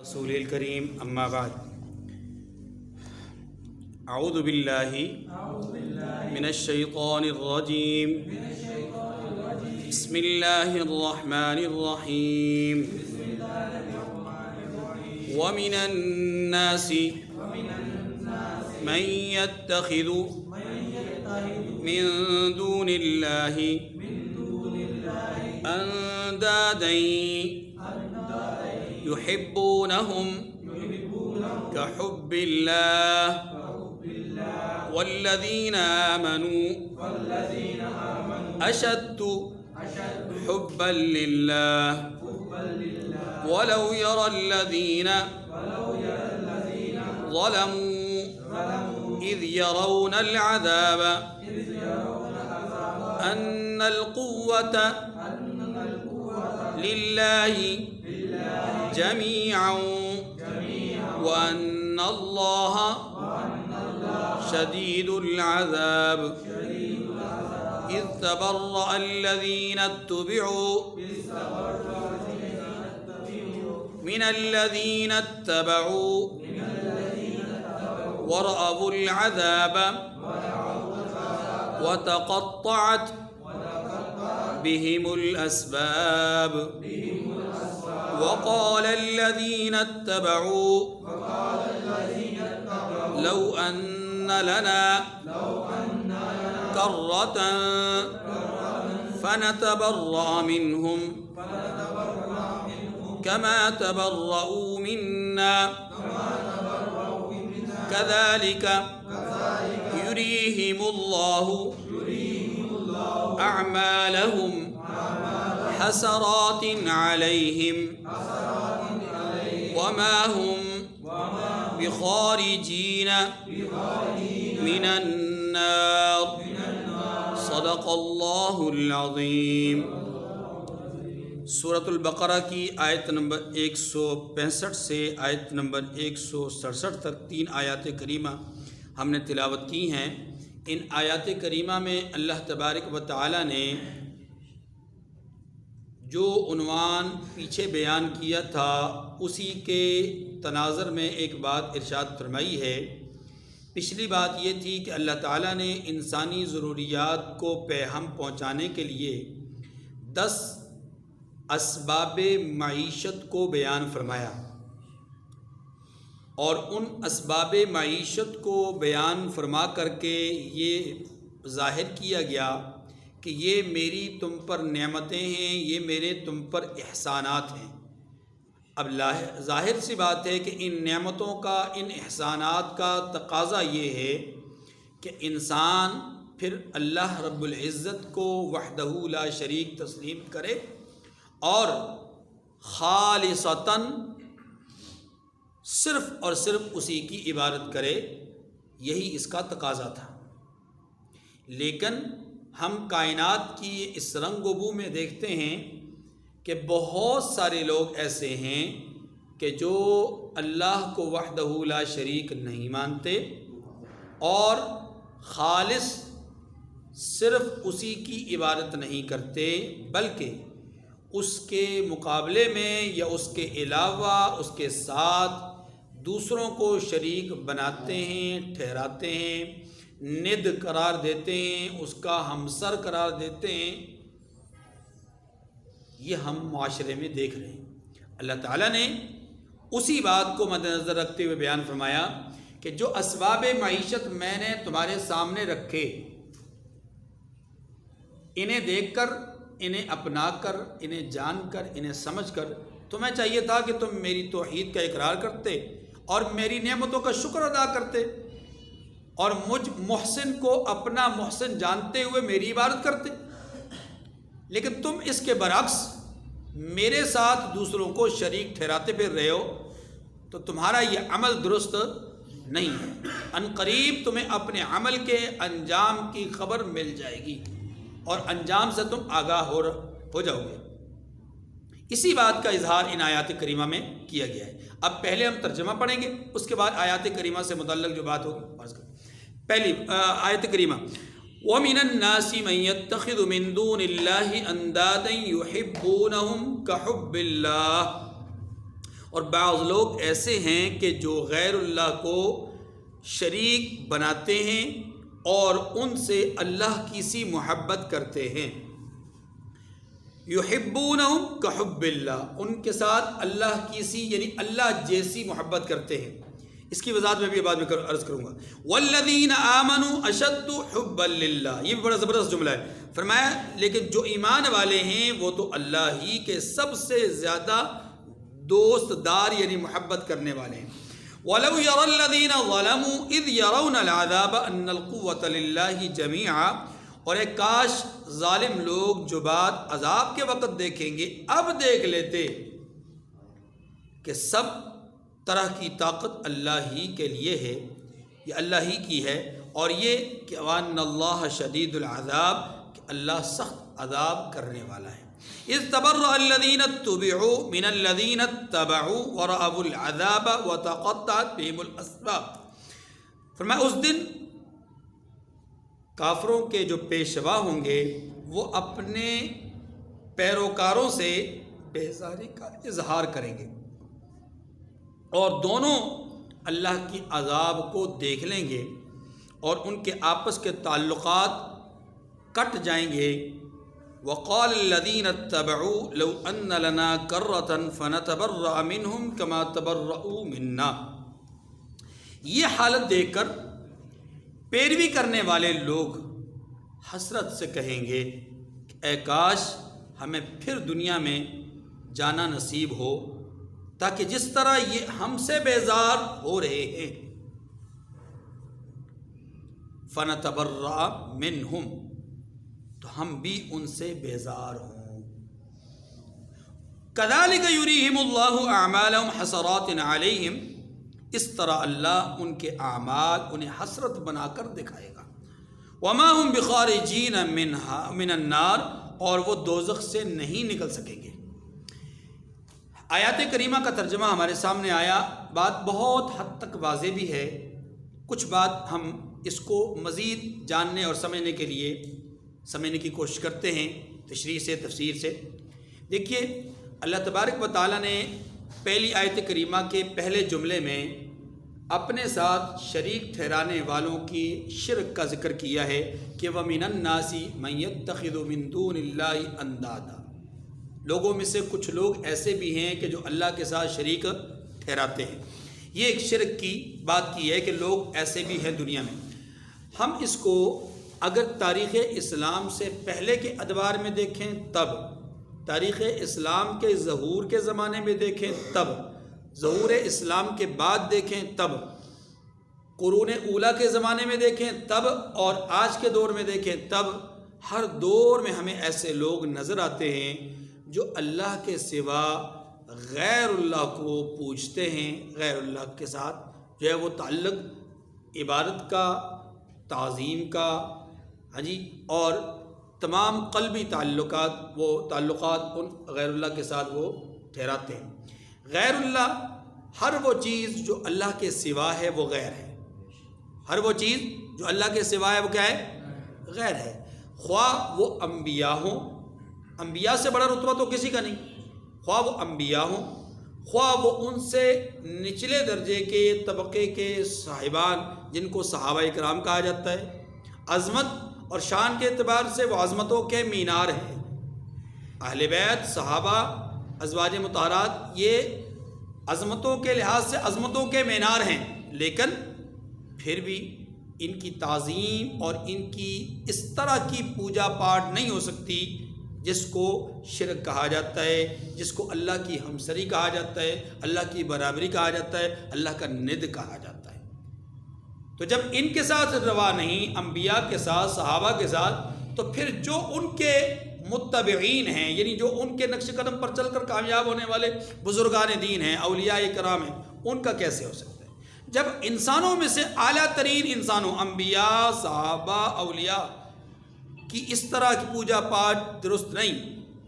رسول الکریم اما بعد اعوذ باللہ من الشیطان الرجیم بسم اللہ الرحمن الرحیم ومن الناس من يتخذ من دون اللہ اندادا يحبونهم كحب الله والذين آمنوا أشد حبا لله ولو يرى الذين ظلموا إذ يرون العذاب أن القوة لله جميعا وأن الله شديد العذاب إذ تبرأ الذين اتبعوا من الذين اتبعوا ورأوا العذاب وتقطعت بهم الأسباب وقال الذين اتبعوا لو أن لنا كرة فنتبرأ منهم كما تبرؤوا منا كذلك يريهم الله أعمالهم حسرات عليهم وما هم بخارجين من النار صدق اللہ العظیم۔ سورۃ البقرہ کی آیت نمبر 165 سے آیت نمبر 167 تک 3 آیات کریمہ ہم نے تلاوت کی ہیں۔ ان آیات کریمہ میں اللہ تبارک و تعالی نے جو عنوان پیچھے بیان کیا تھا اسی کے تناظر میں ایک بات ارشاد فرمائی ہے۔ پچھلی بات یہ تھی کہ اللہ تعالیٰ نے انسانی ضروریات کو پیغام پہنچانے کے لیے 10 اسباب معیشت کو بیان فرمایا، اور ان اسباب معیشت کو بیان فرما کر کے یہ ظاہر کیا گیا کہ یہ میری تم پر نعمتیں ہیں، یہ میرے تم پر احسانات ہیں۔ اب ظاہر سی بات ہے کہ ان نعمتوں کا، ان احسانات کا تقاضا یہ ہے کہ انسان پھر اللہ رب العزت کو وحدہ لا شریک تسلیم کرے اور خالصتاً صرف اور صرف اسی کی عبادت کرے، یہی اس کا تقاضا تھا۔ لیکن ہم کائنات کی اس رنگ و بو میں دیکھتے ہیں کہ بہت سارے لوگ ایسے ہیں کہ جو اللہ کو وحدہ لا شریک نہیں مانتے اور خالص صرف اسی کی عبادت نہیں کرتے، بلکہ اس کے مقابلے میں یا اس کے علاوہ اس کے ساتھ دوسروں کو شریک بناتے ہیں، ٹھہراتے ہیں، ند قرار دیتے ہیں، اس کا ہمسر قرار دیتے ہیں۔ یہ ہم معاشرے میں دیکھ رہے ہیں۔ اللہ تعالیٰ نے اسی بات کو مد نظر رکھتے ہوئے بیان فرمایا کہ جو اسباب معیشت میں نے تمہارے سامنے رکھے، انہیں دیکھ کر، انہیں اپنا کر، انہیں جان کر، انہیں سمجھ کر تمہیں چاہیے تھا کہ تم میری توحید کا اقرار کرتے اور میری نعمتوں کا شکر ادا کرتے اور مجھ محسن کو اپنا محسن جانتے ہوئے میری عبادت کرتے، لیکن تم اس کے برعکس میرے ساتھ دوسروں کو شریک ٹھہراتے پھر رہے ہو، تو تمہارا یہ عمل درست نہیں ہے۔ ان قریب تمہیں اپنے عمل کے انجام کی خبر مل جائے گی اور انجام سے تم آگاہ ہو جاؤ گے۔ اسی بات کا اظہار ان آیات کریمہ میں کیا گیا ہے۔ اب پہلے ہم ترجمہ پڑھیں گے، اس کے بعد آیات کریمہ سے متعلق جو بات ہوگی۔ پہلی آیت کریمہ، وَمِنَ النَّاسِ مَن يَتَّخِذُ مِن دُونِ اللَّهِ أَندَادًا يُحِبُّونَهُمْ كَحُبِّ اللَّهِ، اور بعض لوگ ایسے ہیں کہ جو غیر اللہ کو شریک بناتے ہیں اور ان سے اللہ کی سی محبت کرتے ہیں. یحبونہم کحب اللہ، ان کے ساتھ اللہ کی سی یعنی اللہ جیسی محبت کرتے ہیں. اس کی وضاحت میں بھی بعد میں عرض کروں گا. والذین آمنوا اشد حبا للہ، یہ بھی بڑا زبردست جملہ ہے. فرمایا لیکن جو ایمان والے ہیں وہ تو اللہ ہی کے سب سے زیادہ دوست دار یعنی محبت کرنے والے ہیں. وَلَوْ يَرَى الَّذِينَ ظَلَمُوا إِذْ يَرَوْنَ الْعَذَابَ أَنَّ الْقُوَّةَ لِلَّهِ جَمِيعًا، اور ایک کاش ظالم لوگ جو بات عذاب کے وقت دیکھیں گے اب دیکھ لیتے کہ سب طرح کی طاقت اللہ ہی کے لیے ہے، یہ اللہ ہی کی ہے، اور یہ کہ وَأَنَّ اللَّهَ شَدِيدُ الْعَذَابِ، کہ اللہ سخت عذاب کرنے والا ہے. اذ تبرأ الذين اتبعوا من الذين اتبعوا ورأوا العذاب وتقطعت بهم الاسباب. فرمایا اس دن کافروں کے جو پیشوا ہوں گے وہ اپنے پیروکاروں سے بیزاری کا اظہار کریں گے اور دونوں اللہ کی عذاب کو دیکھ لیں گے اور ان کے آپس کے تعلقات کٹ جائیں گے. وقال الذين اتبعوا لو ان لنا كرة فنتبرأ منهم كما تبرؤوا منا. یہ حالت دیکھ کر پیروی کرنے والے لوگ حسرت سے کہیں گے کہ اے کاش ہمیں پھر دنیا میں جانا نصیب ہو تاکہ جس طرح یہ ہم سے بیزار ہو رہے ہیں فنتبرأ منهم، تو ہم بھی ان سے بیزار ہوں. كذلك يريهم الله اعمالهم حسرات عليهم، اس طرح اللہ ان کے اعمال انہیں حسرت بنا کر دکھائے گا. وما هم بخارجین من النار، اور وہ دوزخ سے نہیں نکل سکیں گے. آیات کریمہ کا ترجمہ ہمارے سامنے آیا. بات بہت حد تک واضح بھی ہے. کچھ بات ہم اس کو مزید جاننے اور سمجھنے کی کوشش کرتے ہیں تشریح سے، تفسیر سے. دیکھیے اللہ تبارک و تعالیٰ نے پہلی آیت کریمہ کے پہلے جملے میں اپنے ساتھ شریک ٹھہرانے والوں کی شرک کا ذکر کیا ہے کہ وَمِنَ النَّاسِ مَن يَتَّخِذُ مِن دُونِ اللَّهِ أَندَادًا، لوگوں میں سے کچھ لوگ ایسے بھی ہیں کہ جو اللہ کے ساتھ شریک ٹھہراتے ہیں. یہ ایک شرک کی بات کی ہے کہ لوگ ایسے بھی ہیں دنیا میں. ہم اس کو اگر تاریخ اسلام سے پہلے کے ادوار میں دیکھیں تب، تاریخ اسلام کے ظہور کے زمانے میں دیکھیں تب، ظہور اسلام کے بعد دیکھیں تب، قرون اولیٰ کے زمانے میں دیکھیں تب، اور آج کے دور میں دیکھیں تب، ہر دور میں ہمیں ایسے لوگ نظر آتے ہیں جو اللہ کے سوا غیر اللہ کو پوجتے ہیں. غیر اللہ کے ساتھ جو ہے وہ تعلق عبادت کا، تعظیم کا، اور تمام قلبی تعلقات ان غیر اللہ کے ساتھ وہ ٹھہراتے ہیں. غیر اللہ، ہر وہ چیز جو اللہ کے سوا ہے وہ غیر ہے. ہر وہ چیز جو اللہ کے سوا ہے وہ کیا ہے؟ غیر ہے. خواہ وہ انبیاء ہوں، انبیاء سے بڑا رتبہ تو کسی کا نہیں، خواہ وہ انبیاء ہوں، خواہ وہ ان سے نچلے درجے کے طبقے کے صاحبان جن کو صحابہ اکرام کہا جاتا ہے. عظمت اور شان کے اعتبار سے وہ عظمتوں کے مینار ہیں. اہل بیت، صحابہ، ازواج مطہرات، یہ عظمتوں کے لحاظ سے عظمتوں کے مینار ہیں، لیکن پھر بھی ان کی تعظیم اور ان کی اس طرح کی پوجا پاٹ نہیں ہو سکتی جس کو شرک کہا جاتا ہے، جس کو اللہ کی ہمسری کہا جاتا ہے، اللہ کی برابری کہا جاتا ہے، اللہ کا ند کہا جاتا ہے. تو جب ان کے ساتھ روا نہیں، انبیاء کے ساتھ، صحابہ کے ساتھ، تو پھر جو ان کے متبعین ہیں، یعنی جو ان کے نقش قدم پر چل کر کامیاب ہونے والے بزرگان دین ہیں، اولیاء کرام ہیں، ان کا کیسے ہو سکتا ہے؟ جب انسانوں میں سے اعلیٰ ترین انسانوں، انبیاء، صحابہ، اولیاء کی اس طرح کی پوجا پاٹ درست نہیں،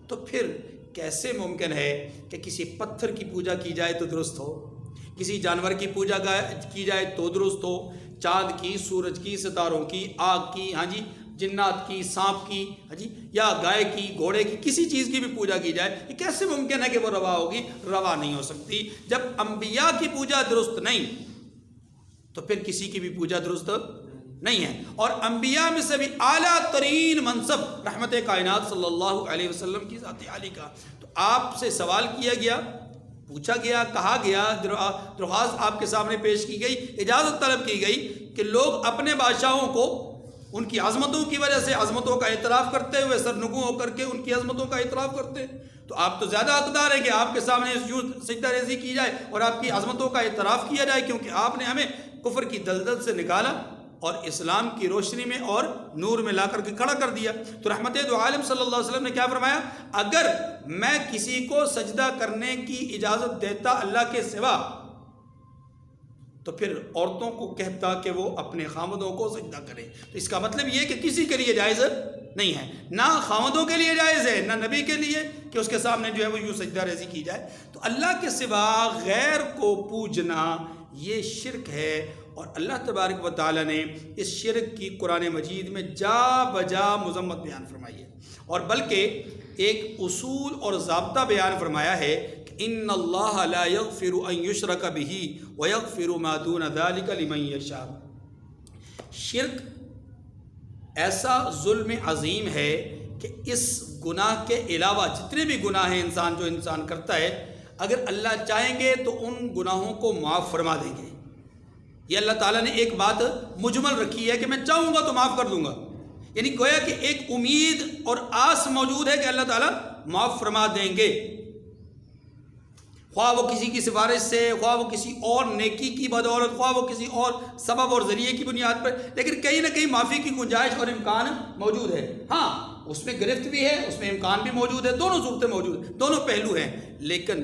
تو پھر کیسے ممکن ہے کہ کسی پتھر کی پوجا کی جائے تو درست ہو، کسی جانور کی پوجا کی جائے تو درست ہو، چاند کی، سورج کی، ستاروں کی، آگ کی، جنات کی، سانپ کی، جی یا گائے کی، گھوڑے کی، کسی چیز کی بھی پوجا کی جائے، یہ کیسے ممکن ہے کہ وہ روا ہوگی؟ روا نہیں ہو سکتی۔ جب انبیاء کی پوجا درست نہیں تو پھر کسی کی بھی پوجا درست نہیں ہے۔ اور انبیاء میں سے بھی اعلیٰ ترین منصب رحمت کائنات صلی اللہ علیہ وسلم کی ذات عالی کا۔ تو آپ سے سوال کیا گیا، پوچھا گیا، کہا گیا، درخواست آپ کے سامنے پیش کی گئی، اجازت طلب کی گئی کہ لوگ اپنے بادشاہوں کو ان کی عظمتوں کی وجہ سے عظمتوں کا اعتراف کرتے ہوئے سرنگوں ہو کر کے ان کی عظمتوں کا اعتراف کرتے ہیں، تو آپ تو زیادہ حقدار ہیں کہ آپ کے سامنے یوں سجدہ ریزی کی جائے اور آپ کی عظمتوں کا اعتراف کیا جائے، کیونکہ آپ نے ہمیں کفر کی دلدل سے نکالا اور اسلام کی روشنی میں اور نور میں لا کر کے کھڑا کر دیا۔ تو رحمت دو عالم صلی اللہ علیہ وسلم نے کیا فرمایا؟ اگر میں کسی کو سجدہ کرنے کی اجازت دیتا اللہ کے سوا تو پھر عورتوں کو کہتا کہ وہ اپنے خامدوں کو سجدہ کرے۔ تو اس کا مطلب یہ کہ کسی کے لیے جائز نہیں ہے، نہ خامدوں کے لیے جائز ہے، نہ نبی کے لیے کہ اس کے سامنے جو ہے وہ یوں سجدہ ریزی کی جائے۔ تو اللہ کے سوا غیر کو پوجنا یہ شرک ہے، اور اللہ تبارک و تعالیٰ نے اس شرک کی قرآن مجید میں جا بجا مذمت بیان فرمائی ہے، اور بلکہ ایک اصول اور ضابطہ بیان فرمایا ہے کہ ان اللہ لا یغفر ان یشرک بہ ویغفر ما دون ذلک لمن یشاء۔ شرک ایسا ظلم عظیم ہے کہ اس گناہ کے علاوہ جتنے بھی گناہ ہیں جو انسان کرتا ہے، اگر اللہ چاہیں گے تو ان گناہوں کو معاف فرما دیں گے۔ یہ اللہ تعالیٰ نے ایک بات مجمل رکھی ہے کہ میں چاہوں گا تو معاف کر دوں گا، یعنی گویا کہ ایک امید اور آس موجود ہے کہ اللہ تعالیٰ معاف فرما دیں گے، خواہ وہ کسی کی سفارش سے، خواہ وہ کسی اور نیکی کی بدولت، خواہ وہ کسی اور سبب اور ذریعے کی بنیاد پر، لیکن کہیں نہ کہیں معافی کی گنجائش اور امکان موجود ہے۔ ہاں اس میں گرفت بھی ہے، اس میں امکان بھی موجود ہے، دونوں صورتیں موجود ہیں، دونوں پہلو ہیں، لیکن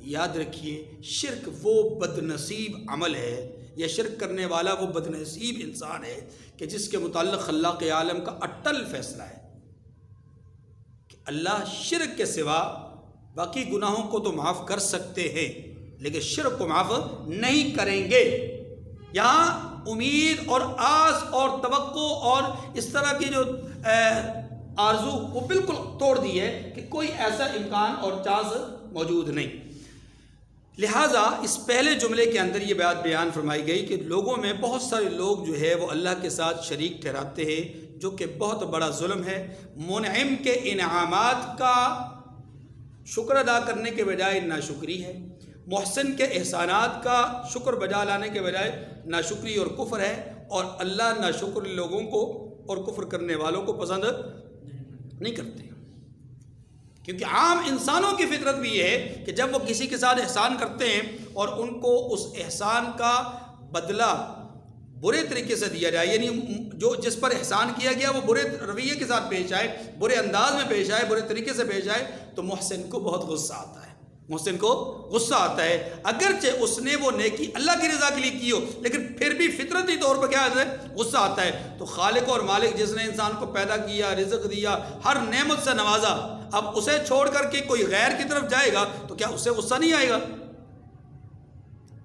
یاد رکھیے شرک وہ بد نصیب عمل ہے، یا شرک کرنے والا وہ بد نصیب انسان ہے کہ جس کے متعلق خلاق عالم کا اٹل فیصلہ ہے کہ اللہ شرک کے سوا باقی گناہوں کو تو معاف کر سکتے ہیں لیکن شرک کو معاف نہیں کریں گے۔ یہاں امید اور آس اور توقع اور اس طرح کی جو آرزو وہ بالکل توڑ دی ہے کہ کوئی ایسا امکان اور چانس موجود نہیں۔ لہٰذا اس پہلے جملے کے اندر یہ بات بیان فرمائی گئی کہ لوگوں میں بہت سارے لوگ جو ہے وہ اللہ کے ساتھ شریک ٹھہراتے ہیں، جو کہ بہت بڑا ظلم ہے۔ منعم کے انعامات کا شکر ادا کرنے کے بجائے ناشکری ہے، محسن کے احسانات کا شکر بجا لانے کے بجائے ناشکری اور کفر ہے، اور اللہ ناشکر لوگوں کو اور کفر کرنے والوں کو پسند نہیں کرتے، کیونکہ عام انسانوں کی فطرت بھی یہ ہے کہ جب وہ کسی کے ساتھ احسان کرتے ہیں اور ان کو اس احسان کا بدلہ برے طریقے سے دیا جائے، یعنی جو جس پر احسان کیا گیا وہ برے رویے کے ساتھ پیش آئے، برے انداز میں پیش آئے، برے طریقے سے پیش آئے، تو محسن کو بہت غصہ آتا ہے، محسن کو غصہ آتا ہے، اگرچہ اس نے وہ نیکی اللہ کی رضا کے لیے کی ہو، لیکن پھر بھی فطرتی طور پر کیا ہے؟ غصہ آتا ہے۔ تو خالق اور مالک جس نے انسان کو پیدا کیا، رزق دیا، ہر نعمت سے نوازا، اب اسے چھوڑ کر کے کوئی غیر کی طرف جائے گا تو کیا اس سے غصہ نہیں آئے گا؟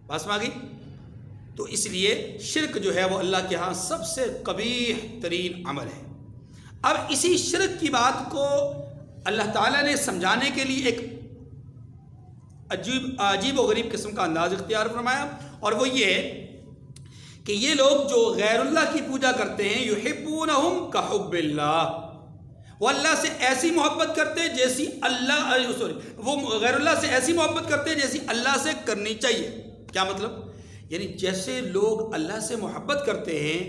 بس ماگی۔ تو اس لیے شرک جو ہے وہ اللہ کے ہاں سب سے قبیح ترین عمل ہے۔ اب اسی شرک کی بات کو اللہ تعالیٰ نے سمجھانے کے لیے ایک عجیب و غریب قسم کا انداز اختیار فرمایا، اور وہ یہ ہے کہ یہ لوگ جو غیر اللہ کی پوجا کرتے ہیں، یحبونہم کحب اللہ، وہ اللہ سے ایسی محبت کرتے ہیں جیسی وہ غیر اللہ سے ایسی محبت کرتے ہیں جیسی اللہ سے کرنی چاہیے۔ کیا مطلب؟ یعنی جیسے لوگ اللہ سے محبت کرتے ہیں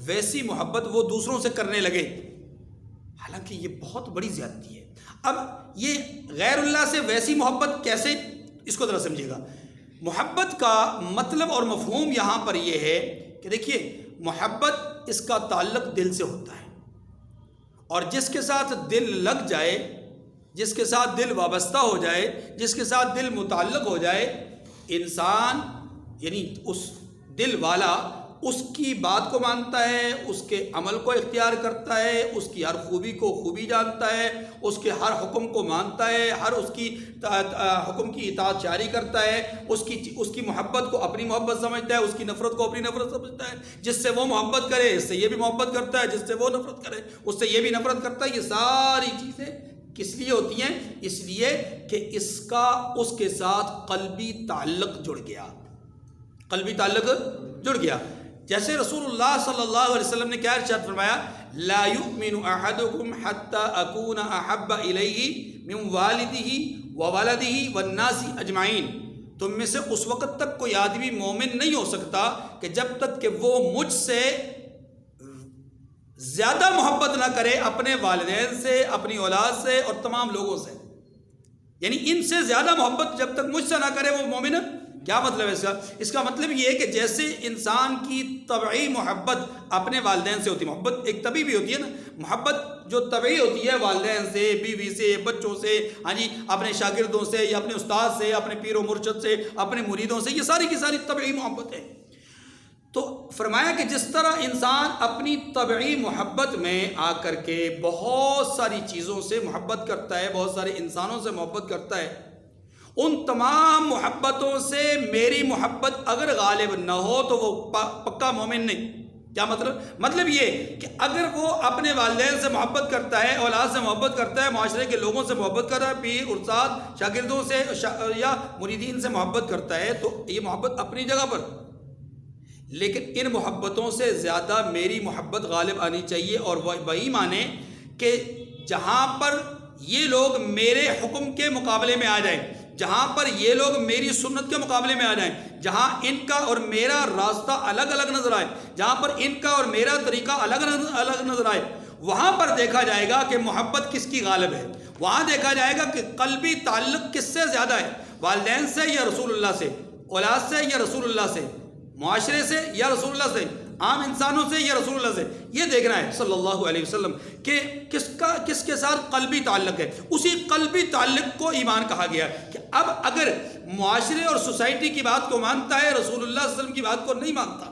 ویسی محبت وہ دوسروں سے کرنے لگے، حالانکہ یہ بہت بڑی زیادتی ہے۔ اب یہ غیر اللہ سے ویسی محبت کیسے، اس کو ذرا سمجھیے گا۔ محبت کا مطلب اور مفہوم یہاں پر یہ ہے کہ دیکھیے، محبت اس کا تعلق دل سے ہوتا ہے، اور جس کے ساتھ دل لگ جائے، جس کے ساتھ دل وابستہ ہو جائے، جس کے ساتھ دل متعلق ہو جائے، انسان یعنی اس دل والا اس کی بات کو مانتا ہے، اس کے عمل کو اختیار کرتا ہے، اس کی ہر خوبی کو خوبی جانتا ہے، اس کے ہر حکم کو مانتا ہے، ہر اس کی حکم کی اطاعت جاری کرتا ہے، اس کی محبت کو اپنی محبت سمجھتا ہے، اس کی نفرت کو اپنی نفرت سمجھتا ہے، جس سے وہ محبت کرے اس سے یہ بھی محبت کرتا ہے، جس سے وہ نفرت کرے اس سے یہ بھی نفرت کرتا ہے۔ یہ ساری چیزیں کس لیے ہوتی ہیں؟ اس لیے کہ اس کے ساتھ قلبی تعلق جڑ گیا، قلبی تعلق جڑ گیا۔ جیسے رسول اللہ صلی اللہ علیہ وسلم نے کیا ارشاد فرمایا؟ لا یؤمن احدکم حتی اکون احب الیہ من والدہ وولدہ والناس اجمعین۔ تم میں سے اس وقت تک کوئی آدمی مومن نہیں ہو سکتا کہ جب تک کہ وہ مجھ سے زیادہ محبت نہ کرے اپنے والدین سے، اپنی اولاد سے اور تمام لوگوں سے، یعنی ان سے زیادہ محبت جب تک مجھ سے نہ کرے وہ مومن۔ کیا مطلب ہے اس کا؟ اس کا مطلب یہ ہے کہ جیسے انسان کی طبعی محبت اپنے والدین سے ہوتی ہے، محبت ایک طبعی بھی ہوتی ہے نا، محبت جو طبعی ہوتی ہے والدین سے، بیوی سے، بچوں سے، ہاں جی، اپنے شاگردوں سے یا اپنے استاد سے، اپنے پیر و مرشد سے، اپنے مریدوں سے، یہ ساری کی ساری طبعی محبت ہے۔ تو فرمایا کہ جس طرح انسان اپنی طبعی محبت میں آ کر کے بہت ساری چیزوں سے محبت کرتا ہے، بہت سارے انسانوں سے محبت کرتا ہے، ان تمام محبتوں سے میری محبت اگر غالب نہ ہو تو وہ پکا مومن نہیں۔ کیا مطلب؟ مطلب یہ کہ اگر وہ اپنے والدین سے محبت کرتا ہے، اولاد سے محبت کرتا ہے، معاشرے کے لوگوں سے محبت کرتا ہے، پیر استاد شاگردوں سے یا مریدین سے محبت کرتا ہے، تو یہ محبت اپنی جگہ پر، لیکن ان محبتوں سے زیادہ میری محبت غالب آنی چاہیے، اور وہی مانے کہ جہاں پر یہ لوگ میرے حکم کے مقابلے میں آ جائیں، جہاں پر یہ لوگ میری سنت کے مقابلے میں آ جائیں، جہاں ان کا اور میرا راستہ الگ الگ نظر آئے، جہاں پر ان کا اور میرا طریقہ الگ الگ نظر آئے، وہاں پر دیکھا جائے گا کہ محبت کس کی غالب ہے، وہاں دیکھا جائے گا کہ قلبی تعلق کس سے زیادہ ہے، والدین سے یا رسول اللہ سے، اولاد سے یا رسول اللہ سے، معاشرے سے یا رسول اللہ سے، عام انسانوں سے یا رسول اللہ سے۔ یہ دیکھنا ہے صلی اللہ علیہ وسلم کہ کس کے ساتھ قلبی تعلق ہے۔ اسی قلبی تعلق کو ایمان کہا گیا کہ اب اگر معاشرے اور سوسائٹی کی بات کو مانتا ہے، رسول اللہ صلی اللہ علیہ وسلم کی بات کو نہیں مانتا،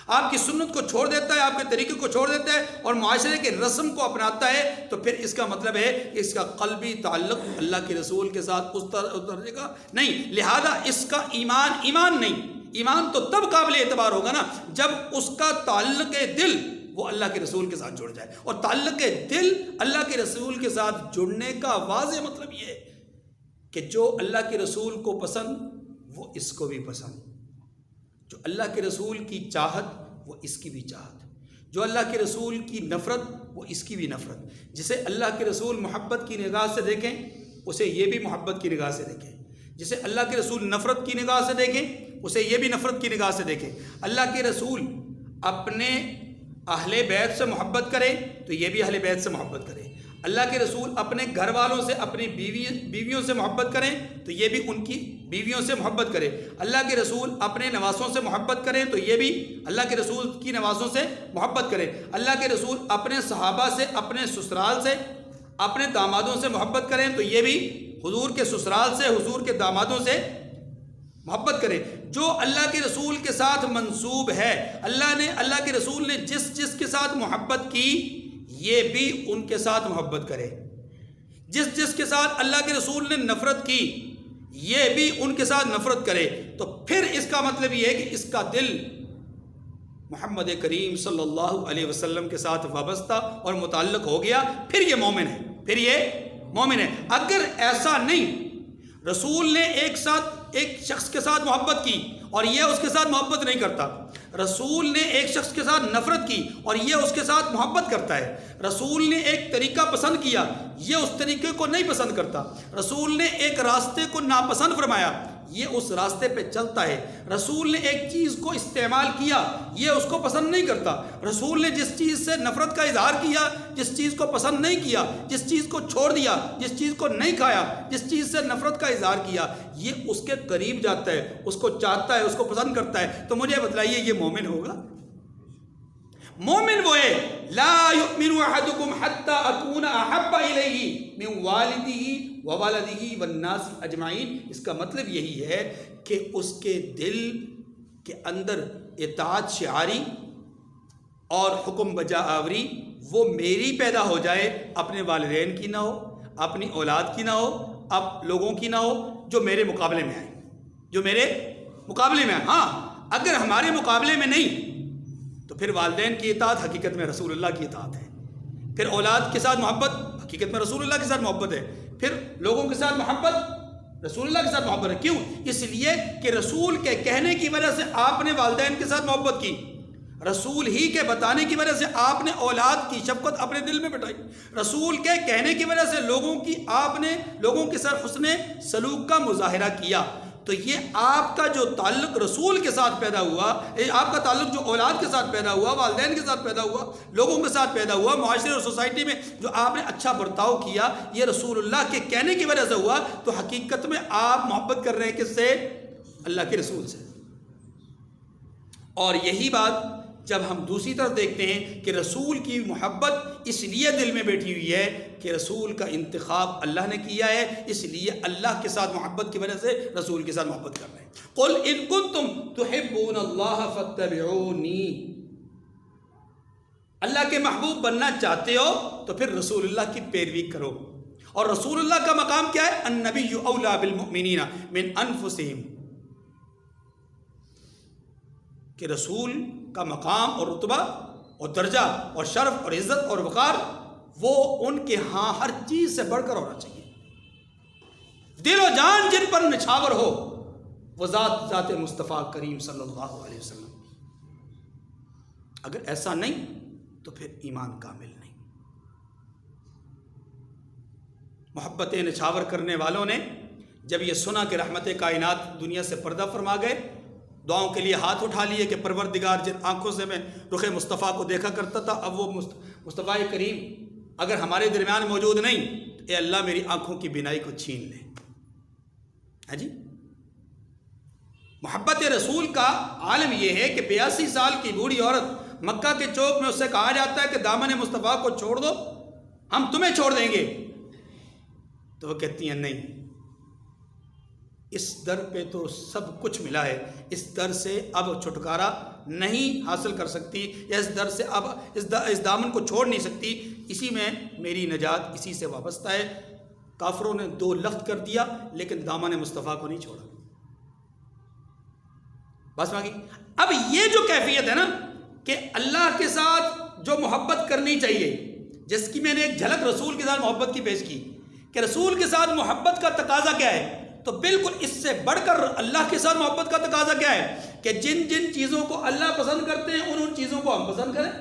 آپ کی سنت کو چھوڑ دیتا ہے، آپ کے طریقے کو چھوڑ دیتا ہے اور معاشرے کے رسم کو اپناتا ہے، تو پھر اس کا مطلب ہے کہ اس کا قلبی تعلق اللہ کے رسول کے ساتھ اس درجے کا نہیں، لہذا اس کا ایمان نہیں۔ ایمان تو تب قابل اعتبار ہوگا نا جب اس کا تعلق دل وہ اللہ کے رسول کے ساتھ جڑ جائے، اور تعلق دل اللہ کے رسول کے ساتھ جڑنے کا واضح مطلب یہ ہے کہ جو اللہ کے رسول کو پسند وہ اس کو بھی پسند، جو اللہ کے رسول کی چاہت وہ اس کی بھی چاہت، جو اللہ کے رسول کی نفرت وہ اس کی بھی نفرت۔ جسے اللہ کے رسول محبت کی نگاہ سے دیکھیں اسے یہ بھی محبت کی نگاہ سے دیکھیں، جسے اللہ کے رسول نفرت کی نگاہ سے دیکھیں اسے یہ بھی نفرت کی نگاہ سے دیکھیں۔ اللہ کے رسول اپنے اہل بیت سے محبت کرے تو یہ بھی اہل بیت سے محبت کرے، اللہ کے رسول اپنے گھر والوں سے، اپنی بیویوں سے محبت کریں تو یہ بھی ان کی بیویوں سے محبت کرے، اللہ کے رسول اپنے نواسوں سے محبت کریں تو یہ بھی اللہ کے رسول کی نواسوں سے محبت کرے، اللہ کے رسول اپنے صحابہ سے، اپنے سسرال سے، اپنے دامادوں سے محبت کریں تو یہ بھی حضور کے سسرال سے، حضور کے دامادوں سے محبت کرے۔ جو اللہ کے رسول کے ساتھ منسوب ہے، اللہ کے رسول نے جس کے ساتھ محبت کی یہ بھی ان کے ساتھ محبت کرے، جس کے ساتھ اللہ کے رسول نے نفرت کی یہ بھی ان کے ساتھ نفرت کرے، تو پھر اس کا مطلب یہ ہے کہ اس کا دل محمد کریم صلی اللہ علیہ وسلم کے ساتھ وابستہ اور متعلق ہو گیا، پھر یہ مومن ہے، پھر یہ مومن ہے۔ اگر ایسا نہیں، رسول نے ایک شخص کے ساتھ محبت کی اور یہ اس کے ساتھ محبت نہیں کرتا، رسول نے ایک شخص کے ساتھ نفرت کی اور یہ اس کے ساتھ محبت کرتا ہے، رسول نے ایک طریقہ پسند کیا یہ اس طریقے کو نہیں پسند کرتا، رسول نے ایک راستے کو ناپسند فرمایا یہ اس راستے پہ چلتا ہے، رسول نے ایک چیز کو استعمال کیا یہ اس کو پسند نہیں کرتا، رسول نے جس چیز سے نفرت کا اظہار کیا، جس چیز کو پسند نہیں کیا، جس چیز کو چھوڑ دیا، جس چیز کو نہیں کھایا، جس چیز سے نفرت کا اظہار کیا، یہ اس کے قریب جاتا ہے، اس کو چاہتا ہے، اس کو پسند کرتا ہے۔ تو مجھے بتلائیے یہ مومن ہوگا؟ مومن وہ ہے لا یؤمن احدکم حتی اکون احب الیہ من والدہ وولدہ والناس اجمعین۔ اس کا مطلب یہی ہے کہ اس کے دل کے اندر اطاعت شعاری اور حکم بجا آوری وہ میری پیدا ہو جائے، اپنے والدین کی نہ ہو، اپنی اولاد کی نہ ہو، اب لوگوں کی نہ ہو جو میرے مقابلے میں آئے، جو میرے مقابلے میں آئے۔ ہاں اگر ہمارے مقابلے میں نہیں تو پھر والدین کی اطاعت حقیقت میں رسول اللہ کی اطاعت ہے، پھر اولاد کے ساتھ محبت حقیقت میں رسول اللہ کے ساتھ محبت ہے، پھر لوگوں کے ساتھ محبت رسول اللہ کے ساتھ محبت ہے۔ کیوں؟ اس لیے کہ رسول کے کہنے کی وجہ سے آپ نے والدین کے ساتھ محبت کی، رسول ہی کے بتانے کی وجہ سے آپ نے اولاد کی شفقت اپنے دل میں بٹھائی، رسول کے کہنے کی وجہ سے آپ نے لوگوں کے ساتھ حسن سلوک کا مظاہرہ کیا۔ تو یہ آپ کا جو تعلق رسول کے ساتھ پیدا ہوا، آپ کا تعلق جو اولاد کے ساتھ پیدا ہوا، والدین کے ساتھ پیدا ہوا، لوگوں کے ساتھ پیدا ہوا، معاشرے اور سوسائٹی میں جو آپ نے اچھا برتاؤ کیا، یہ رسول اللہ کے کہنے کی وجہ سے ہوا۔ تو حقیقت میں آپ محبت کر رہے ہیں کس سے؟ اللہ کے رسول سے۔ اور یہی بات جب ہم دوسری طرف دیکھتے ہیں کہ رسول کی محبت اس لیے دل میں بیٹھی ہوئی ہے کہ رسول کا انتخاب اللہ نے کیا ہے، اس لیے اللہ کے ساتھ محبت کی وجہ سے رسول کے ساتھ محبت کر رہے ہیں۔ قُلْ إِن كُنتُمْ تُحِبُّونَ اللَّهَ فَاتَّبِعُونِي، اللہ کے محبوب بننا چاہتے ہو تو پھر رسول اللہ کی پیروی کرو۔ اور رسول اللہ کا مقام کیا ہے؟ النبی اولیٰ بالمؤمنین من انفسہم، کہ رسول کا مقام اور رتبہ اور درجہ اور شرف اور عزت اور وقار وہ ان کے ہاں ہر چیز سے بڑھ کر ہونا چاہیے۔ دل و جان جن پر نچھاور ہو وہ ذات مصطفیٰ کریم صلی اللہ علیہ وسلم۔ اگر ایسا نہیں تو پھر ایمان کامل نہیں۔ محبت نچھاور کرنے والوں نے جب یہ سنا کہ رحمت کائنات دنیا سے پردہ فرما گئے، دعاؤں کے لیے ہاتھ اٹھا لیے کہ پروردگار جن آنکھوں سے میں رخ مصطفیٰ کو دیکھا کرتا تھا، اب وہ مصطفیٰ کریم اگر ہمارے درمیان موجود نہیں تو اے اللہ میری آنکھوں کی بینائی کو چھین لے۔ ہے جی، محبت رسول کا عالم یہ ہے کہ 82 سال کی بوڑھی عورت مکہ کے چوک میں اس سے کہا جاتا ہے کہ دامن مصطفیٰ کو چھوڑ دو، ہم تمہیں چھوڑ دیں گے، تو وہ کہتی ہیں نہیں، اس در پہ تو سب کچھ ملا ہے، اس در سے اب چھٹکارا نہیں حاصل کر سکتی، یا اس در سے اب اس دامن کو چھوڑ نہیں سکتی، اسی میں میری نجات اسی سے وابستہ ہے۔ کافروں نے 2 لخت کر دیا لیکن دامن مصطفیٰ کو نہیں چھوڑا۔ بس باقی اب یہ جو کیفیت ہے نا کہ اللہ کے ساتھ جو محبت کرنی چاہیے، جس کی میں نے ایک جھلک رسول کے ساتھ محبت کی پیش کی کہ رسول کے ساتھ محبت کا تقاضا کیا ہے، تو بالکل اس سے بڑھ کر اللہ کے ساتھ محبت کا تقاضا کیا ہے کہ جن جن چیزوں کو اللہ پسند کرتے ہیں ان چیزوں کو ہم پسند کریں،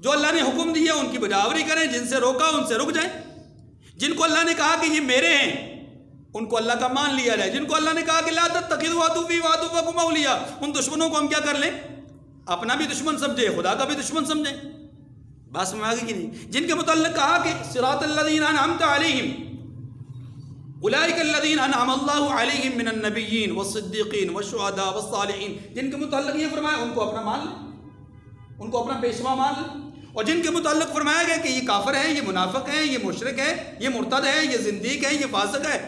جو اللہ نے حکم دیا ان کی بجاوری کریں، جن سے روکا ان سے رک جائیں، جن کو اللہ نے کہا کہ یہ میرے ہیں ان کو اللہ کا مان لیا جائے، جن کو اللہ نے کہا کہ لا تتخذوا عدوی وعدوکم اولیاء، ان دشمنوں کو ہم کیا کر لیں؟ اپنا بھی دشمن سمجھے، خدا کا بھی دشمن سمجھیں۔ بس میں آگے کی نہیں، جن کے متعلق کہا کہ صراط الذین انعمت علیہم اولئک الذین انعم اللہ علیہم من النبیین والصدیقین والشہداء والصالحین، جن کے متعلق یہ فرمایا ان کو اپنا مان لیں، ان کو اپنا پیشوا مان لیں، اور جن کے متعلق فرمایا گیا کہ یہ کافر ہیں، یہ منافق ہیں، یہ مشرک ہے، یہ مرتد ہے، یہ زندیق ہے، یہ فاسق ہے،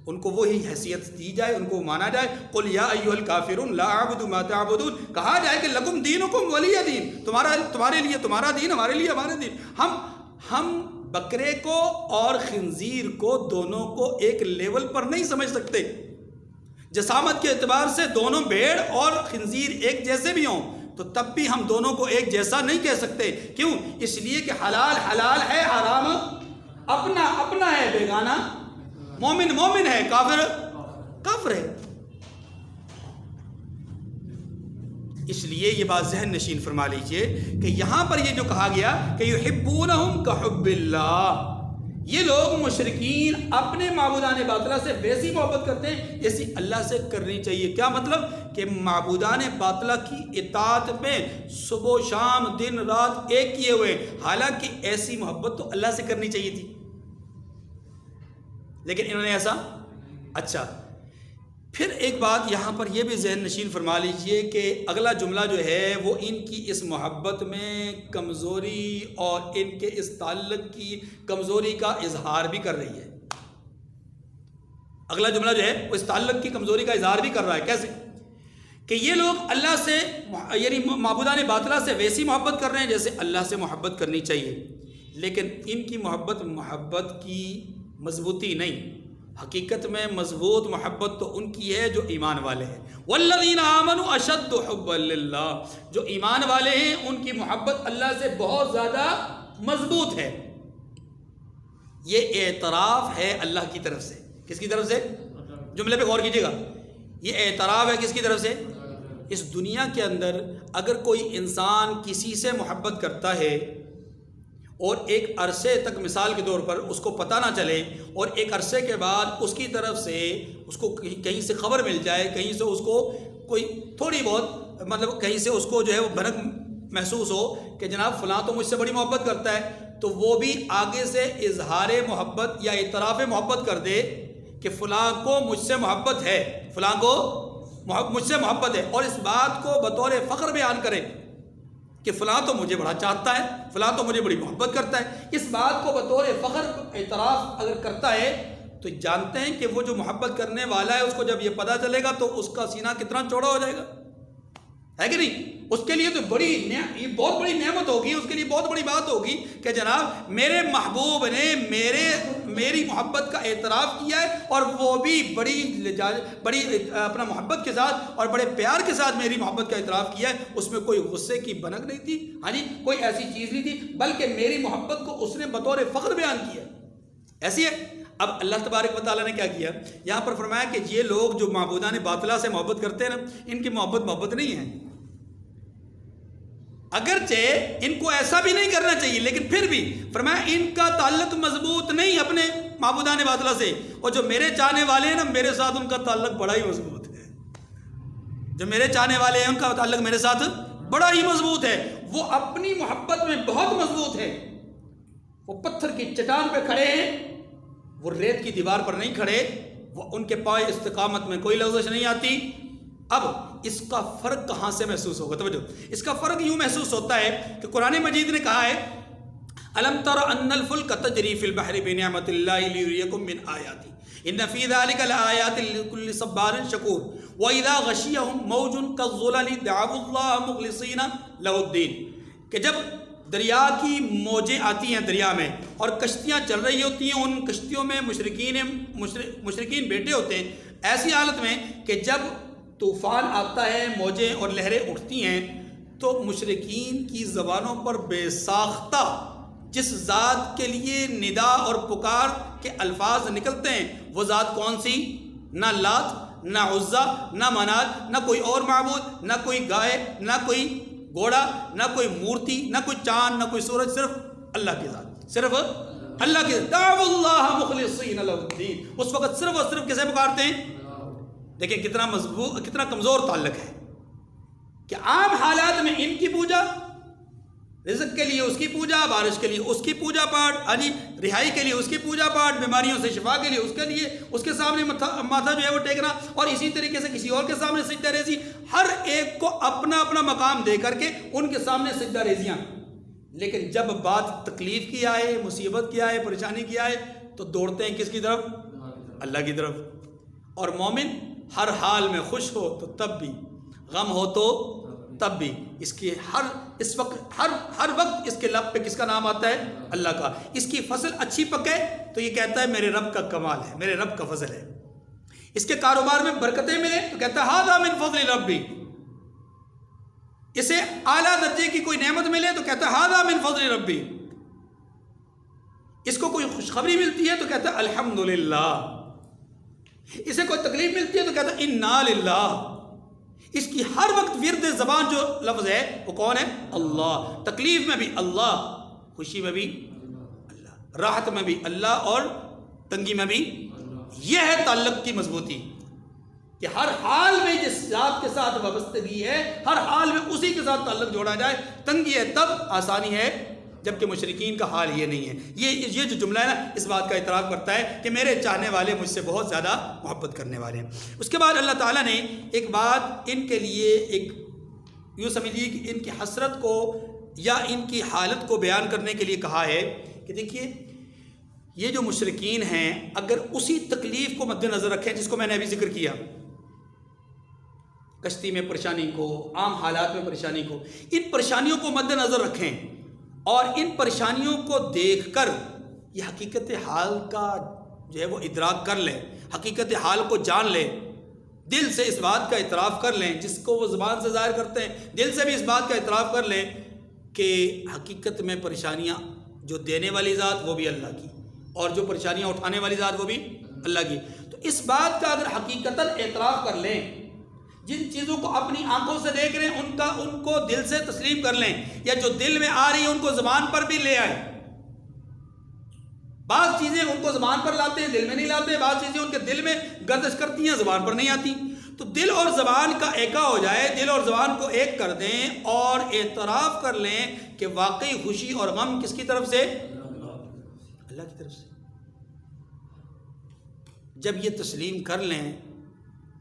ان کو وہی حیثیت دی جائے، ان کو مانا جائے۔ قل یا ایھا الکافرون لا اعبد ما تعبدون، کہا جائے کہ لکم دینکم ولی دین، تمہارے لیے تمہارا دین، ہمارے لیے ہمارا دین۔ ہم بکرے کو اور خنزیر کو دونوں کو ایک لیول پر نہیں سمجھ سکتے۔ جسامت کے اعتبار سے دونوں بھیڑ اور خنزیر ایک جیسے بھی ہوں تو تب بھی ہم دونوں کو ایک جیسا نہیں کہہ سکتے۔ کیوں؟ اس لیے کہ حلال حلال ہے، حرام اپنا اپنا ہے، بیگانہ مومن مومن ہے، کافر کافر ہے۔ اس لیے یہ بات ذہن نشین فرما لیجئے کہ یہاں پر یہ جو کہا گیا کہ یحبونہم کحب اللہ، یہ لوگ مشرکین اپنے معبودان باطلہ سے ویسی محبت کرتے ہیں جیسی اللہ سے کرنی چاہیے۔ کیا مطلب؟ کہ معبودان باطلہ کی اطاعت میں صبح و شام دن رات ایک کیے ہوئے، حالانکہ ایسی محبت تو اللہ سے کرنی چاہیے تھی، لیکن انہوں نے ایسا۔ اچھا، پھر ایک بات یہاں پر یہ بھی ذہن نشین فرما لیجئے کہ اگلا جملہ جو ہے وہ ان کی اس محبت میں کمزوری اور ان کے اس تعلق کی کمزوری کا اظہار بھی کر رہی ہے۔ اگلا جملہ جو ہے وہ اس تعلق کی کمزوری کا اظہار بھی کر رہا ہے۔ کیسے؟ کہ یہ لوگ اللہ سے یعنی معبودان باطلہ سے ویسی محبت کر رہے ہیں جیسے اللہ سے محبت کرنی چاہیے، لیکن ان کی محبت کی مضبوطی نہیں، حقیقت میں مضبوط محبت تو ان کی ہے جو ایمان والے ہیں۔ والذین آمنوا اشد حبا للہ، جو ایمان والے ہیں ان کی محبت اللہ سے بہت زیادہ مضبوط ہے۔ یہ اعتراف ہے اللہ کی طرف سے۔ کس کی طرف سے؟ جملے پہ غور کیجیے گا، یہ اعتراف ہے کس کی طرف سے؟ اس دنیا کے اندر اگر کوئی انسان کسی سے محبت کرتا ہے اور ایک عرصے تک مثال کے طور پر اس کو پتہ نہ چلے، اور ایک عرصے کے بعد اس کی طرف سے اس کو کہیں سے خبر مل جائے، کہیں سے اس کو کوئی تھوڑی بہت مطلب کہیں سے اس کو جو ہے وہ بھنک محسوس ہو کہ جناب فلاں تو مجھ سے بڑی محبت کرتا ہے، تو وہ بھی آگے سے اظہار محبت یا اعتراف محبت کر دے کہ فلاں کو مجھ سے محبت ہے، فلاں کو مجھ سے محبت ہے، اور اس بات کو بطور فخر بیان کرے کہ فلاں تو مجھے بڑا چاہتا ہے، فلاں تو مجھے بڑی محبت کرتا ہے۔ اس بات کو بطور فخر اعتراف اگر کرتا ہے تو جانتے ہیں کہ وہ جو محبت کرنے والا ہے اس کو جب یہ پتہ چلے گا تو اس کا سینہ کتنا چوڑا ہو جائے گا، ہے کہ نہیں؟ اس کے لیے تو یہ بہت بڑی نعمت ہوگی، اس کے لیے بہت بڑی بات ہوگی کہ جناب میرے محبوب نے میری محبت کا اعتراف کیا ہے، اور وہ بھی بڑی اپنا محبت کے ساتھ اور بڑے پیار کے ساتھ میری محبت کا اعتراف کیا ہے۔ اس میں کوئی غصے کی بھنک نہیں تھی، ہاں جی، کوئی ایسی چیز نہیں تھی، بلکہ میری محبت کو اس نے بطور فخر بیان کیا۔ ایسی ہے۔ اب اللہ تبارک و تعالیٰ نے کیا کیا؟ یہاں پر فرمایا کہ یہ لوگ جو معبودان باطلہ سے محبت کرتے ہیں نا، ان کی محبت نہیں ہے، اگرچہ ان کو ایسا بھی نہیں کرنا چاہیے، لیکن پھر بھی فرمایا ان کا تعلق مضبوط نہیں اپنے معبودان باطلہ سے، اور جو میرے چاہنے والے ہیں نا میرے ساتھ ان کا تعلق بڑا ہی مضبوط ہے۔ جو میرے چاہنے والے ہیں ان کا تعلق میرے ساتھ بڑا ہی مضبوط ہے، وہ اپنی محبت میں بہت مضبوط ہے۔ وہ پتھر کی چٹان پہ کھڑے ہیں، وہ ریت کی دیوار پر نہیں کھڑے، وہ ان کے پائے استقامت میں کوئی لغزش نہیں آتی۔ اب اس کا فرق کہاں سے محسوس ہوگا؟ توجہ، اس کا فرق یوں محسوس ہوتا ہے کہ قرآن مجید نے کہا ہے الم تر ان الفلک تجری فی البحر بنعمت اللہ لیریکم من آیاتی ان فی ذلک لآیات لکل صبار شکور واذا غشیہم موج کالظلل دعوا اللہ مخلصین لہ الدین، کہ جب دریا کی موجیں آتی ہیں دریا میں اور کشتیاں چل رہی ہوتی ہیں، ان کشتیوں میں مشرکین بیٹھے ہوتے ہیں، ایسی حالت میں کہ جب طوفان آتا ہے، موجیں اور لہریں اٹھتی ہیں، تو مشرکین کی زبانوں پر بے ساختہ جس ذات کے لیے ندا اور پکار کے الفاظ نکلتے ہیں وہ ذات کون سی؟ نہ لات، نہ عزا، نہ منات، نہ کوئی اور معبود، نہ کوئی گائے، نہ کوئی گھوڑا، نہ کوئی مورتی، نہ کوئی چاند، نہ کوئی سورج، صرف اللہ کی ذات، صرف اللہ کی ذات۔ دعوا اللہ مخلصین لہ الدین، اس وقت صرف اور صرف کسے پکارتے ہیں؟ دیکھیں کتنا مضبوط، کتنا کمزور تعلق ہے کہ عام حالات میں ان کی پوجا، رزق کے لیے اس کی پوجا، بارش کے لیے اس کی پوجا پاٹ، رہائی کے لیے اس کی پوجا پاٹ، بیماریوں سے شفا کے لیے اس کے سامنے ماتھا جو ہے وہ ٹیکنا، اور اسی طریقے سے کسی اور کے سامنے سجدہ ریزی، ہر ایک کو اپنا اپنا مقام دے کر کے ان کے سامنے سجدہ ریزیاں۔ لیکن جب بات تکلیف کی آئے، مصیبت کی آئے، پریشانی کی آئے، تو دوڑتے ہیں کس کی طرف؟ اللہ کی طرف۔ اور مومن ہر حال میں خوش ہو تو تب بھی، غم ہو تو تب بھی، اس کی ہر وقت اس کے لب پہ کس کا نام آتا ہے؟ اللہ کا۔ اس کی فصل اچھی پکے تو یہ کہتا ہے میرے رب کا کمال ہے، میرے رب کا فضل ہے۔ اس کے کاروبار میں برکتیں ملے تو کہتا ہے ھذا من فضل ربی۔ اسے اعلیٰ درجے کی کوئی نعمت ملے تو کہتا ہے ھذا من فضل ربی۔ اس کو کوئی خوشخبری ملتی ہے تو کہتا ہے الحمدللہ۔ اسے کوئی تکلیف ملتی ہے تو کہتا ہے انا للہ۔ اس کی ہر وقت ورد زبان جو لفظ ہے وہ کون ہے؟ اللہ۔ تکلیف میں بھی اللہ، خوشی میں بھی اللہ، راحت میں بھی اللہ، اور تنگی میں بھی۔ یہ ہے تعلق کی مضبوطی کہ ہر حال میں جس ذات کے ساتھ وابستگی ہے، ہر حال میں اسی کے ساتھ تعلق جوڑا جائے۔ تنگی ہے تب، آسانی ہے، جبکہ مشرکین کا حال یہ نہیں ہے۔ یہ جو جملہ ہے نا، اس بات کا اعتراف کرتا ہے کہ میرے چاہنے والے مجھ سے بہت زیادہ محبت کرنے والے ہیں۔ اس کے بعد اللہ تعالیٰ نے ایک بات ان کے لیے، ایک یوں سمجھیے کہ ان کی حسرت کو یا ان کی حالت کو بیان کرنے کے لیے کہا ہے کہ دیکھیے یہ جو مشرکین ہیں، اگر اسی تکلیف کو مد نظر رکھیں جس کو میں نے ابھی ذکر کیا، کشتی میں پریشانی کو، عام حالات میں پریشانی کو، ان پریشانیوں کو مد نظر رکھیں اور ان پریشانیوں کو دیکھ کر یہ حقیقت حال کا جو ہے وہ ادراک کر لیں، حقیقت حال کو جان لیں، دل سے اس بات کا اعتراف کر لیں، جس کو وہ زبان سے ظاہر کرتے ہیں دل سے بھی اس بات کا اعتراف کر لیں کہ حقیقت میں پریشانیاں جو دینے والی ذات وہ بھی اللہ کی، اور جو پریشانیاں اٹھانے والی ذات وہ بھی اللہ کی۔ تو اس بات کا اگر حقیقتاً اعتراف کر لیں، جن چیزوں کو اپنی آنکھوں سے دیکھ رہے ہیں ان کو دل سے تسلیم کر لیں، یا جو دل میں آ رہی ہیں ان کو زبان پر بھی لے آئیں۔ بعض چیزیں ان کو زبان پر لاتے ہیں، دل میں نہیں لاتے، بعض چیزیں ان کے دل میں گردش کرتی ہیں، زبان پر نہیں آتی۔ تو دل اور زبان کا ایکا ہو جائے، دل اور زبان کو ایک کر دیں اور اعتراف کر لیں کہ واقعی خوشی اور غم کس کی طرف سے؟ اللہ کی طرف سے۔ جب یہ تسلیم کر لیں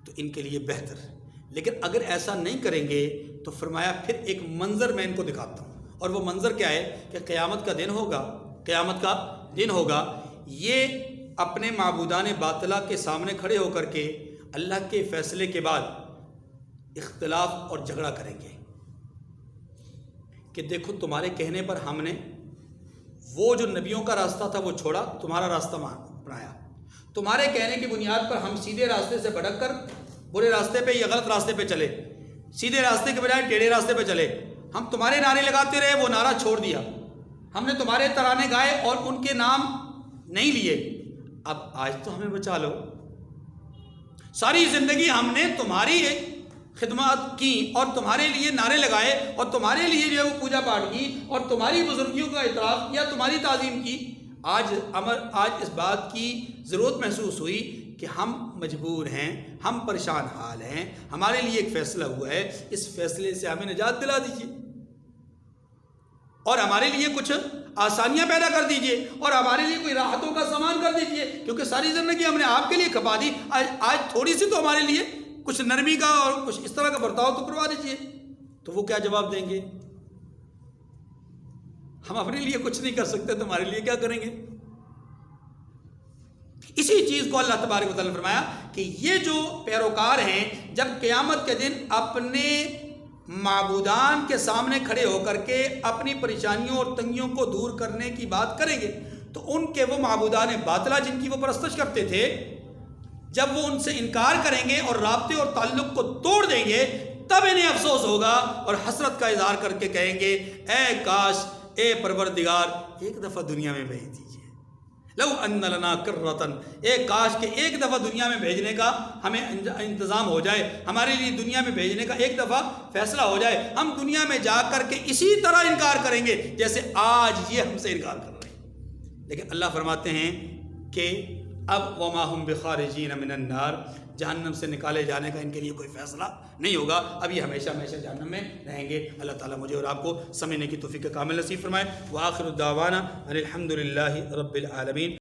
تو ان کے لیے بہتر ہے، لیکن اگر ایسا نہیں کریں گے تو فرمایا پھر ایک منظر میں ان کو دکھاتا ہوں، اور وہ منظر کیا ہے کہ قیامت کا دن ہوگا، قیامت کا دن ہوگا، یہ اپنے معبودان باطلہ کے سامنے کھڑے ہو کر کے اللہ کے فیصلے کے بعد اختلاف اور جھگڑا کریں گے کہ دیکھو تمہارے کہنے پر ہم نے وہ جو نبیوں کا راستہ تھا وہ چھوڑا، تمہارا راستہ اپنایا، تمہارے کہنے کی بنیاد پر ہم سیدھے راستے سے بھٹک کر برے راستے پہ یا غلط راستے پہ چلے، سیدھے راستے کے بجائے ٹیڑھے راستے پہ چلے، ہم تمہارے نعرے لگاتے رہے، وہ نعرہ چھوڑ دیا، ہم نے تمہارے ترانے گائے اور ان کے نام نہیں لیے، اب آج تو ہمیں بچا لو، ساری زندگی ہم نے تمہاری خدمات کی اور تمہارے لیے نعرے لگائے اور تمہارے لیے جو ہے وہ پوجا پاٹ کی اور تمہاری بزرگیوں کا اعتراف کیا، تمہاری تعظیم کی، آج اس بات کی ضرورت محسوس ہوئی کہ ہم مجبور ہیں، ہم پریشان حال ہیں، ہمارے لیے ایک فیصلہ ہوا ہے، اس فیصلے سے ہمیں نجات دلا دیجیے اور ہمارے لیے کچھ آسانیاں پیدا کر دیجئے اور ہمارے لیے کوئی راحتوں کا سامان کر دیجئے، کیونکہ ساری زندگی ہم نے آپ کے لیے کھپا دی، آج تھوڑی سی تو ہمارے لیے کچھ نرمی کا اور کچھ اس طرح کا برتاؤ تو کروا دیجئے۔ تو وہ کیا جواب دیں گے؟ ہم اپنے لیے کچھ نہیں کر سکتے، تمہارے لیے کیا کریں گے؟ اسی چیز کو اللہ تبارک و تعالیٰ نے فرمایا کہ یہ جو پیروکار ہیں جب قیامت کے دن اپنے معبودان کے سامنے کھڑے ہو کر کے اپنی پریشانیوں اور تنگیوں کو دور کرنے کی بات کریں گے تو ان کے وہ معبودان باطلہ جن کی وہ پرستش کرتے تھے، جب وہ ان سے انکار کریں گے اور رابطے اور تعلق کو توڑ دیں گے تب انہیں افسوس ہوگا اور حسرت کا اظہار کر کے کہیں گے اے کاش، اے پروردگار ایک دفعہ دنیا میں بھیج دیجیے، لو ان لنا کرتن، اے کاش کہ ایک دفعہ دنیا میں بھیجنے کا ہمیں انتظام ہو جائے، ہمارے لیے دنیا میں بھیجنے کا ایک دفعہ فیصلہ ہو جائے، ہم دنیا میں جا کر کے اسی طرح انکار کریں گے جیسے آج یہ ہم سے انکار کر رہے ہیں۔ لیکن اللہ فرماتے ہیں کہ اب وما ہم بخارجین من النار، جہنم سے نکالے جانے کا ان کے لیے کوئی فیصلہ نہیں ہوگا، اب یہ ہمیشہ ہمیشہ جہنم میں رہیں گے۔ اللہ تعالیٰ مجھے اور آپ کو سمجھنے کی توفیق کامل نصیب فرمائے۔ وآخر الدعوانا ان الحمد للہ رب العالمین۔